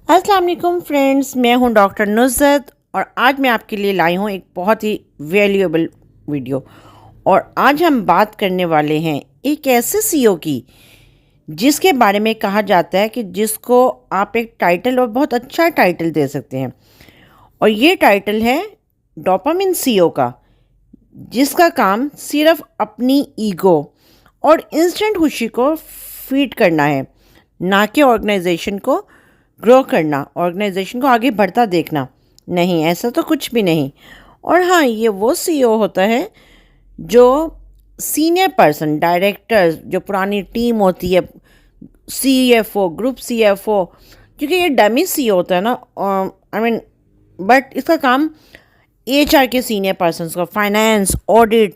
अस्सलाम वालेकुम फ्रेंड्स, मैं हूं डॉक्टर नुज़रत और आज मैं आपके लिए लाई हूं एक बहुत ही वैल्यूएबल वीडियो। और आज हम बात करने वाले हैं एक ऐसे सीईओ की जिसके बारे में कहा जाता है कि जिसको आप एक टाइटल और बहुत अच्छा टाइटल दे सकते हैं। और ये टाइटल है डोपामिन सीईओ का, जिसका काम सिर्फ अपनी ईगो और इंस्टेंट खुशी को फीड करना है, ना कि ऑर्गेनाइजेशन को ग्रो करना, ऑर्गेनाइजेशन को आगे बढ़ता देखना। नहीं, ऐसा तो कुछ भी नहीं। और हाँ, ये वो सीईओ होता है जो सीनियर पर्सन, डायरेक्टर्स, जो पुरानी टीम होती है, सीएफओ, ग्रुप सीएफओ, क्योंकि ये डमी सीईओ होता है ना, आई मीन, बट इसका काम एचआर के सीनियर पर्सन्स को, फाइनेंस, ऑडिट,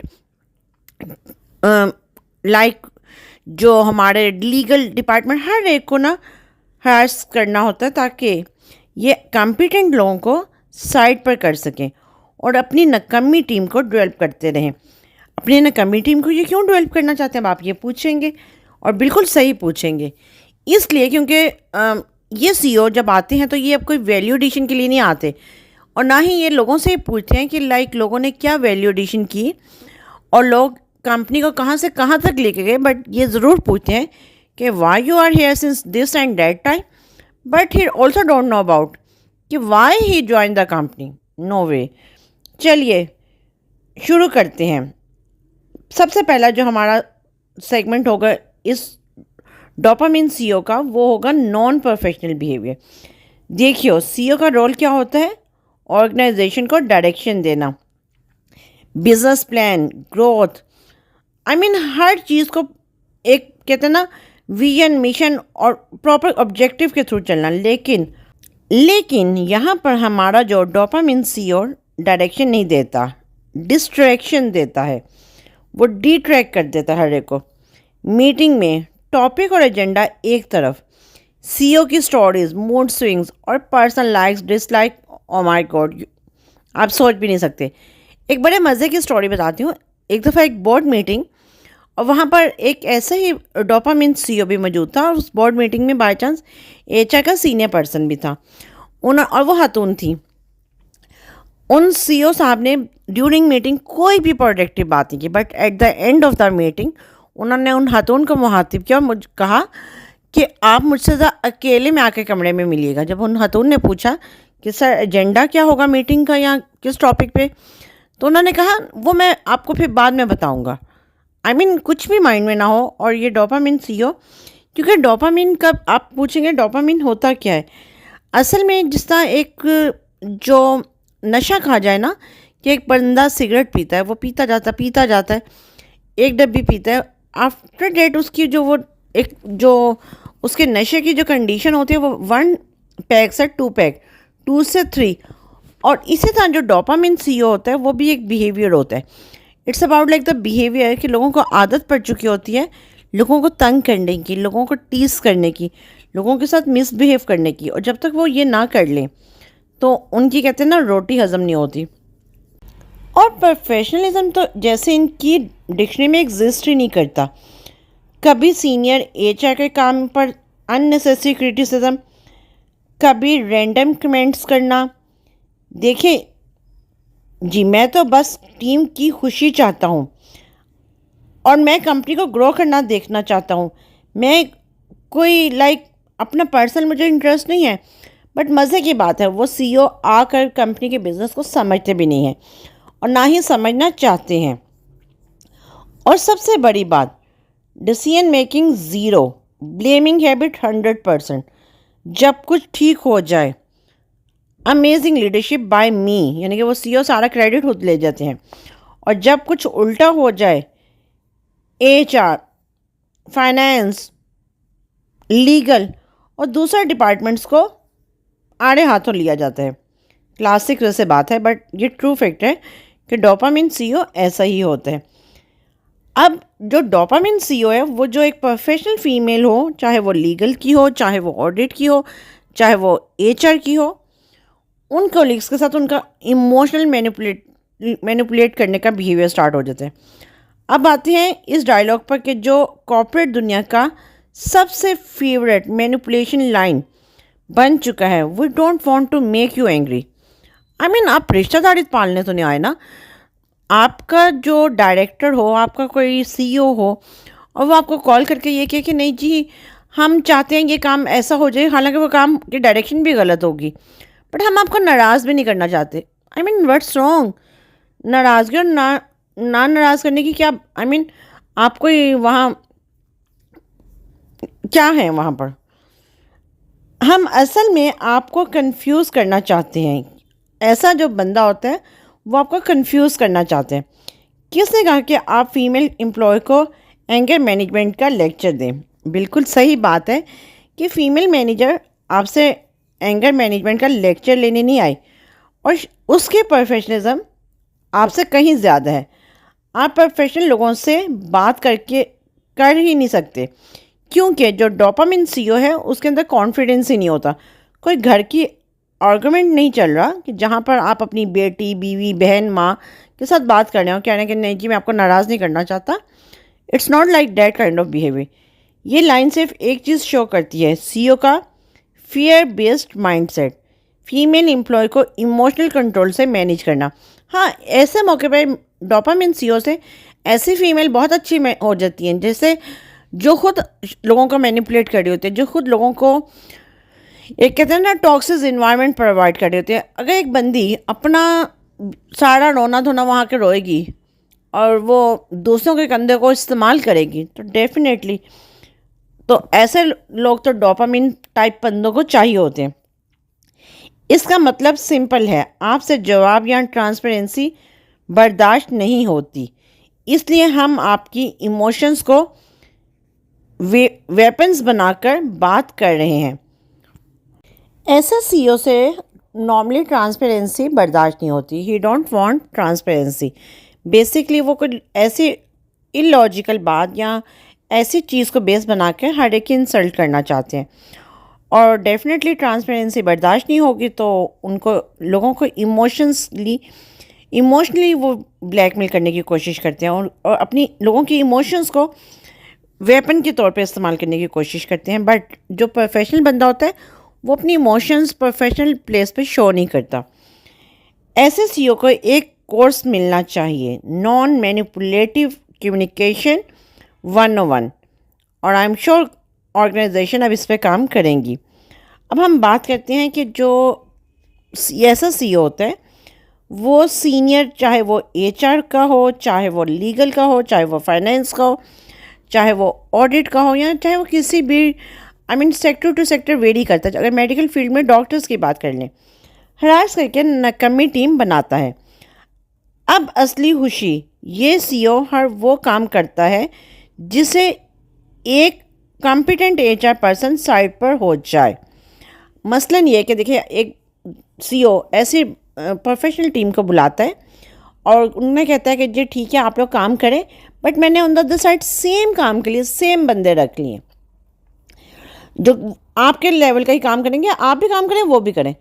लाइक जो हमारे लीगल डिपार्टमेंट, हर एक को ना हरास करना होता है ताकि ये कॉम्पिटेंट लोगों को साइड पर कर सकें और अपनी नकम्मी टीम को डेवलप करते रहें। अपनी नकम्मी टीम को ये क्यों डेवलप करना चाहते हैं, आप ये पूछेंगे, और बिल्कुल सही पूछेंगे। इसलिए क्योंकि ये सीईओ जब आते हैं तो ये अब कोई वैल्यू एडिशन के लिए नहीं आते, और ना ही ये लोगों से पूछते हैं कि लाइक लोगों ने क्या वैल्यू एडिशन की और लोग कंपनी को कहाँ से कहाँ तक लेके गए, बट ये ज़रूर पूछते हैं कि why you are here since this and that time, but he also don't know about कि why he join the company. No way. चलिए शुरू करते हैं। सबसे पहला जो हमारा सेगमेंट होगा इस डोपामिन सीईओ का, वो होगा नॉन प्रोफेशनल बिहेवियर। देखियो, सीईओ का रोल क्या होता है? ऑर्गेनाइजेशन को डायरेक्शन देना, business plan, growth, I mean हर चीज़ को एक कहते हैं ना विजन, मिशन और प्रॉपर ऑब्जेक्टिव के थ्रू चलना। लेकिन यहाँ पर हमारा जो डोपामिन सीईओ डायरेक्शन नहीं देता, डिस्ट्रैक्शन देता है। वो डिट्रैक्ट कर देता है हर एक को। मीटिंग में टॉपिक और एजेंडा एक तरफ, सीईओ की स्टोरीज, मूड स्विंग्स और personal likes dislike, oh my God, आप सोच भी नहीं सकते। एक बड़े मज़े की स्टोरी बताती हूँ। एक दफ़ा एक बोर्ड मीटिंग, और वहाँ पर एक ऐसा ही डोपामिन सीईओ भी मौजूद था, और उस बोर्ड मीटिंग में बाय चांस एचआर का सीनियर पर्सन भी था और वो खातून थी। उन सीईओ साहब ने ड्यूरिंग मीटिंग कोई भी प्रोडक्टिव बात नहीं की, but at the end of the meeting उन्होंने उन खातून को मुखातिब किया और मुझे कहा कि आप मुझसे ज़रा अकेले में आके कमरे में मिलिएगा। जब उन खातून ने पूछा कि सर एजेंडा क्या होगा मीटिंग का या किस टॉपिक पे, तो उन्होंने कहा वो मैं आपको फिर बाद में बताऊंगा। आई मीन कुछ भी माइंड में ना हो। और ये डोपामिन सीईओ, क्योंकि डोपामिन का आप पूछेंगे डोपामिन होता क्या है, असल में जिस तरह एक जो नशा खा जाए ना, कि एक बंदा सिगरेट पीता है, वो पीता जाता है, एक डब्बी पीता है, आफ्टर डेट उसकी जो वो एक जो उसके नशे की जो कंडीशन होती है वो 1 पैक से 2 पैक, 2 से 3। और इसी तरह जो डोपामिन सीईओ होता है वो भी एक बिहेवियर होता है। It's about like the behaviour कि लोगों को आदत पड़ चुकी होती है लोगों को तंग करने की, लोगों को टीस करने की, लोगों के साथ मिसबिहेव करने की, और जब तक वो ये ना कर लें तो उनकी कहते हैं ना रोटी हज़म नहीं होती। और प्रोफेशनलिज्म तो जैसे इनकी डिक्शनरी में एग्जिस्ट ही नहीं करता। कभी सीनियर एचआर के काम पर अननेसेसरी क्रिटिसिज्म, कभी रैंडम कमेंट्स करना। देखिए जी, मैं तो बस टीम की खुशी चाहता हूँ और मैं कंपनी को ग्रो करना देखना चाहता हूँ। मैं कोई लाइक अपना पर्सनल मुझे इंटरेस्ट नहीं है। बट मज़े की बात है, वो सीईओ आकर कंपनी के बिज़नेस को समझते भी नहीं हैं और ना ही समझना चाहते हैं। और सबसे बड़ी बात, decision making zero, blaming habit 100%। जब कुछ ठीक हो जाए, अमेजिंग लीडरशिप बाय मी, यानी कि वो सीईओ सारा क्रेडिट खुद ले जाते हैं। और जब कुछ उल्टा हो जाए, एचआर, फाइनेंस, लीगल और दूसरे डिपार्टमेंट्स को आड़े हाथों लिया जाता है। क्लासिक वैसे बात है, बट ये ट्रू फैक्ट है कि डोपामिन सीईओ ऐसा ही होता है। अब जो डोपामिन सीईओ है वो जो एक प्रोफेशनल फीमेल हो, चाहे वो लीगल की हो, चाहे वो ऑडिट की हो, चाहे वो एचआर की हो, उन कोलिग्स के साथ उनका इमोशनल मैनिपुलेट करने का बिहेवियर स्टार्ट हो जाता है। अब आते हैं इस डायलॉग पर कि जो कॉर्पोरेट दुनिया का सबसे फेवरेट मैनिपुलेशन लाइन बन चुका है। We don't want to make you angry. I mean आप रिश्तेदारी पालने तो नहीं आए ना। आपका जो डायरेक्टर हो, आपका कोई सीईओ हो, और वो आपको कॉल करके ये कहे कि नहीं जी, हम चाहते हैं ये काम ऐसा हो जाए, हालांकि वो काम की डायरेक्शन भी गलत होगी, बट हम आपको नाराज़ भी नहीं करना चाहते। I mean what's wrong? नाराज़गी और ना नाराज़ करने की क्या, आई मीन आपको वहाँ क्या है वहाँ पर? हम असल में आपको कंफ्यूज करना चाहते हैं। ऐसा जो बंदा होता है वो आपको कंफ्यूज करना चाहते हैं। किसने कहा कि आप फीमेल एम्प्लॉय को एंगर मैनेजमेंट का लेक्चर दें? बिल्कुल सही बात है कि फीमेल मैनेजर आपसे एंगर मैनेजमेंट का लेक्चर लेने नहीं आई, और उसके प्रोफेशनलिज्म आपसे कहीं ज़्यादा है। आप प्रोफेशनल लोगों से बात करके कर ही नहीं सकते, क्योंकि जो डोपामिन सीईओ है उसके अंदर कॉन्फिडेंस ही नहीं होता। कोई घर की आर्गुमेंट नहीं चल रहा कि जहाँ पर आप अपनी बेटी, बीवी, बहन, माँ के साथ बात कर रहे हो, कह रहे हैं कि नहीं जी मैं आपको नाराज़ नहीं करना चाहता। It's not like that kind of behaviour. ये लाइन सिर्फ एक चीज़ शो करती है, सीईओ का fear based mindset, female employ को इमोशनल कंट्रोल से मैनेज करना। हाँ, ऐसे मौके पर डोपामिन सीईओ से ऐसी फीमेल बहुत अच्छी हो जाती हैं, जैसे जो खुद लोगों को मैनिपुलेट कर रही होती है, जो खुद लोगों को एक कहते हैं ना टॉक्सिक इन्वायरमेंट प्रोवाइड कर रही होती है। अगर एक बंदी अपना सारा रोना धोना वहाँ के रोएगी और वो दूसरों के कंधे को इस्तेमाल करेगी, तो डेफिनेटली तो ऐसे लोग तो डोपामिन टाइप बंदों को चाहिए होते हैं। इसका मतलब सिंपल है, आपसे जवाब या ट्रांसपेरेंसी बर्दाश्त नहीं होती, इसलिए हम आपकी इमोशंस को वेपन्स बनाकर बात कर रहे हैं। ऐसा सीईओ से नॉर्मली ट्रांसपेरेंसी बर्दाश्त नहीं होती। ही डोंट वांट ट्रांसपेरेंसी। बेसिकली वो कोई ऐसी इलॉजिकल बात या ऐसी चीज़ को बेस बना के हर एक की इंसल्ट करना चाहते हैं, और डेफिनेटली ट्रांसपेरेंसी बर्दाश्त नहीं होगी तो उनको लोगों को इमोशनली वो ब्लैकमेल करने की कोशिश करते हैं, और अपनी लोगों की इमोशंस को वेपन के तौर पे इस्तेमाल करने की कोशिश करते हैं। बट जो प्रोफेशनल बंदा होता है वो अपनी इमोशंस प्रोफेशनल प्लेस पे शो नहीं करता। ऐसे सीईओ को एक कोर्स मिलना चाहिए, नॉन मैनिपुलेटिव कम्युनिकेशन 101, और आई एम श्योर ऑर्गेनाइजेशन अब इस पर काम करेंगी। अब हम बात करते हैं कि जो ऐसा सीईओ होता है वो सीनियर, चाहे वो एचआर का हो, चाहे वो लीगल का हो, चाहे वो फाइनेंस का हो, चाहे वो ऑडिट का हो, या चाहे वो किसी भी I mean sector to sector vary करता है। अगर मेडिकल फील्ड में डॉक्टर्स की बात कर लें, हरास करके नकम्मी टीम बनाता है। अब असली खुशी, ये सीईओ हर वो काम करता है जिसे एक कॉम्पिटेंट एचआर पर्सन साइड पर हो जाए। मसलन ये कि देखिए, एक सीईओ ऐसी प्रोफेशनल टीम को बुलाता है और उन्हें कहता है कि जी ठीक है आप लोग काम करें, बट मैंने on the other side same काम के लिए सेम बंदे रख लिए जो आपके लेवल का ही काम करेंगे, आप भी काम करें वो भी करें।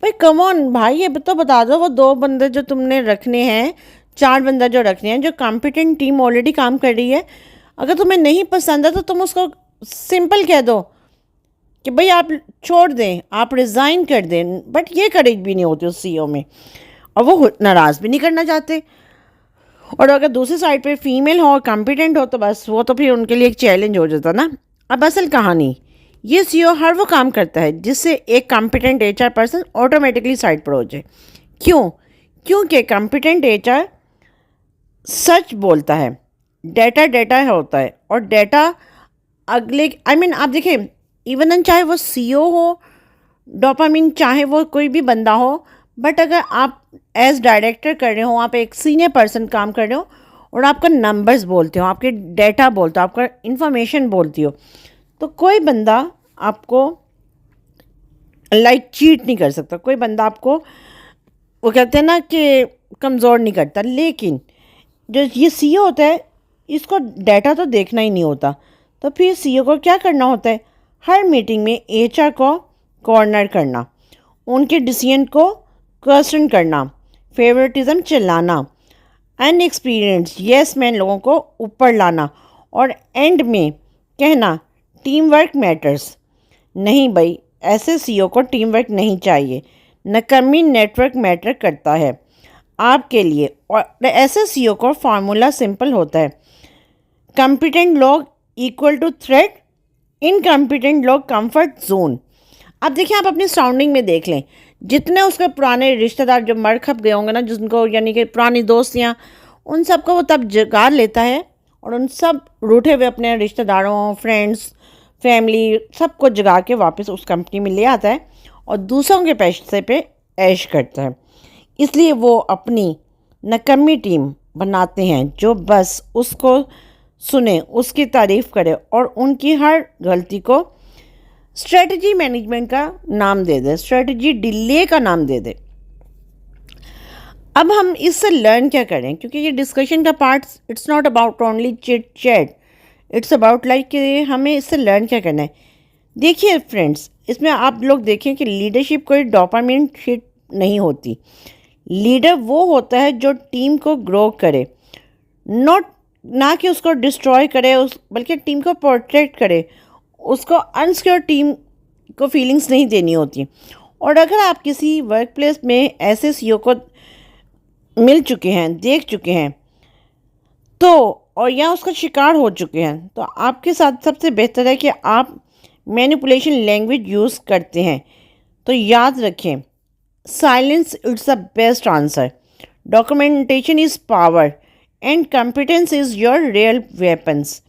भाई कम ऑन भाई, ये तो बता दो, वो 2 बंदे जो तुमने रखने हैं, 4 बंदे जो रखने हैं, जो कॉम्पिटेंट टीम ऑलरेडी काम कर रही है, अगर तुम्हें नहीं पसंद है तो तुम उसको सिंपल कह दो कि भाई आप छोड़ दें, आप रिज़ाइन कर दें। बट ये करेज भी नहीं होती उस सीईओ में, और वो नाराज़ भी नहीं करना चाहते। और अगर दूसरी साइड पे फीमेल हो, कॉम्पिटेंट हो, तो बस वो तो फिर उनके लिए एक चैलेंज हो जाता ना। अब असल कहानी, ये सीईओ हर वो काम करता है जिससे एक competent HR person automatically side पर हो जाए। क्यों? क्योंकि कॉम्पिटेंट एचआर सच बोलता है, डेटा डेटा होता है, और डेटा अगले आई मीन आप देखें, इवन चाहे वो सीईओ हो, डोपामिन चाहे वो कोई भी बंदा हो, बट अगर आप एज डायरेक्टर कर रहे हो, आप एक सीनियर पर्सन काम कर रहे हो और आपका नंबर्स बोलते हो, आपके डेटा बोलते हो, आपका इंफॉर्मेशन बोलती हो, तो कोई बंदा आपको चीट नहीं कर सकता। कोई बंदा आपको, वो कहते हैं ना कि कमज़ोर नहीं करता। लेकिन जो ये सीईओ होता है, इसको डाटा तो देखना ही नहीं होता, तो फिर सीईओ को क्या करना होता है? हर मीटिंग में एचआर को कॉर्नर करना, उनके डिसीजन को क्वेश्चन करना, फेवरेटिज्म चलाना, अनएक्सपीरियंस येस मैन लोगों को ऊपर लाना, और एंड में कहना टीम वर्क मैटर्स। नहीं भाई, ऐसे सीईओ को टीम वर्क नहीं चाहिए। नकम्मी नेटवर्क मैटर करता है आपके लिए। और ऐसे सीईओ का फार्मूला सिंपल होता है, कॉम्पिटेंट लोग इक्वल टू थ्रेट, इनकॉम्पिटेंट लोग कंफर्ट जोन। अब देखिए, आप अपनी सराउंडिंग में देख लें, जितने उसके पुराने रिश्तेदार जो मर खप गए होंगे ना, जिनको यानी कि पुरानी दोस्तियाँ, उन सबको वो तब जगाड़ लेता है और उन सब रूठे हुए अपने रिश्तेदारों, फ्रेंड्स, फैमिली सबको जगा के वापस उस कंपनी में ले आता है और दूसरों के पैसे पे ऐश करता है। इसलिए वो अपनी नकम्मी टीम बनाते हैं जो बस उसको सुने, उसकी तारीफ़ करे और उनकी हर गलती को स्ट्रेटजी मैनेजमेंट का नाम दे दे, स्ट्रेटजी डिले का नाम दे दे। अब हम इससे लर्न क्या करें, क्योंकि ये डिस्कशन का part it's not about only chit chat, it's about like कि हमें इससे लर्न क्या करना है। देखिए फ्रेंड्स, इसमें आप लोग देखें कि लीडरशिप कोई डोपामिन हिट नहीं होती। लीडर वो होता है जो टीम को ग्रो करे, ना कि उसको डिस्ट्रॉय करे, बल्कि टीम को प्रोटेक्ट करे। उसको अनसिक्योर टीम को फीलिंग्स नहीं देनी होती। और अगर आप किसी वर्क प्लेस में ऐसे सीईओ को मिल चुके हैं, देख चुके हैं तो, और या उसका शिकार हो चुके हैं, तो आपके साथ सबसे बेहतर है कि आप मैनिपुलेशन लैंग्वेज यूज़ करते हैं तो याद रखें, silence it's the best answer, documentation is power and competence is your real weapons.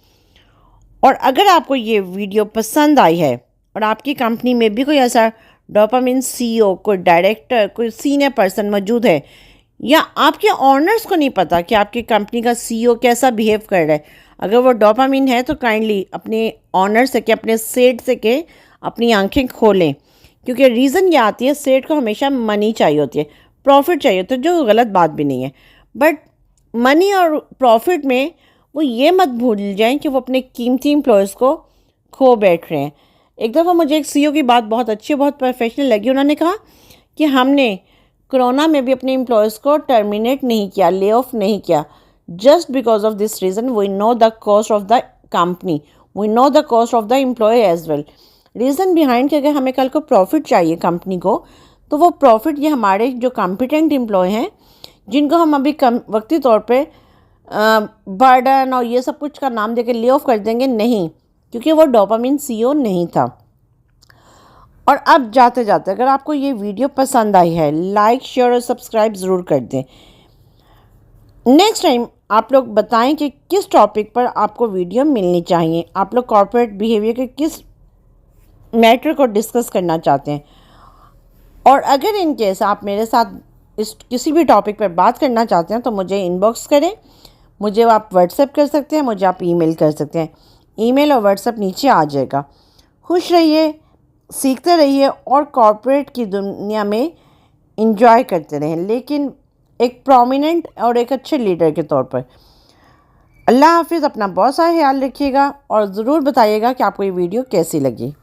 और अगर आपको ये वीडियो पसंद आई है और आपकी कंपनी में भी कोई ऐसा डोपामिन सीईओ, कोई डायरेक्टर, कोई सीनियर पर्सन मौजूद है, या आपके ऑनर्स को नहीं पता कि आपकी कंपनी का सीईओ कैसा बिहेव कर रहा है, अगर वो डोपामिन है तो काइंडली अपने ऑनर से के, अपने सेठ से के अपनी आंखें खोलें। क्योंकि रीज़न ये आती है, सेठ को हमेशा मनी चाहिए होती है, प्रॉफिट चाहिए होता है, जो गलत बात भी नहीं है। बट मनी और प्रॉफिट में वो ये मत भूल जाएं कि वो अपने कीमती एम्प्लॉयज़ को खो बैठ रहे हैं। एक दफ़ा मुझे एक सीईओ की बात बहुत अच्छी, बहुत प्रोफेशनल लगी। उन्होंने कहा कि हमने कोरोना में भी अपने एम्प्लॉयज़ को टर्मिनेट नहीं किया, ले ऑफ नहीं किया, just because of this reason, we know the cost of the company, we know the cost of the employee as well. Reason behind कि अगर हमें कल को प्रॉफिट चाहिए कंपनी को, तो वो प्रॉफिट ये हमारे जो कॉम्पिटेंट एम्प्लॉय हैं, जिनको हम अभी वक्ती तौर पे बर्डन और ये सब कुछ का नाम देकर ले ऑफ कर देंगे, नहीं, क्योंकि वो डोपामिन सीईओ नहीं था। और अब जाते जाते अगर आपको ये वीडियो पसंद आई है, लाइक, शेयर और सब्सक्राइब ज़रूर कर दें। नेक्स्ट टाइम आप लोग बताएं कि किस टॉपिक पर आपको वीडियो मिलनी चाहिए, आप लोग कॉर्पोरेट बिहेवियर के किस मैटर को डिस्कस करना चाहते हैं। और अगर इन केस आप मेरे साथ इस किसी भी टॉपिक पर बात करना चाहते हैं तो मुझे इनबॉक्स करें, मुझे आप व्हाट्सएप कर सकते हैं, मुझे आप ईमेल कर सकते हैं। ईमेल और व्हाट्सएप नीचे आ जाएगा। खुश रहिए, सीखते रहिए और कॉर्पोरेट की दुनिया में एंजॉय करते रहें, लेकिन एक प्रोमिनेंट और एक अच्छे लीडर के तौर पर। अल्लाह हाफिज़। अपना बहुत सारा ख्याल रखिएगा और ज़रूर बताइएगा कि आपको ये वीडियो कैसी लगी।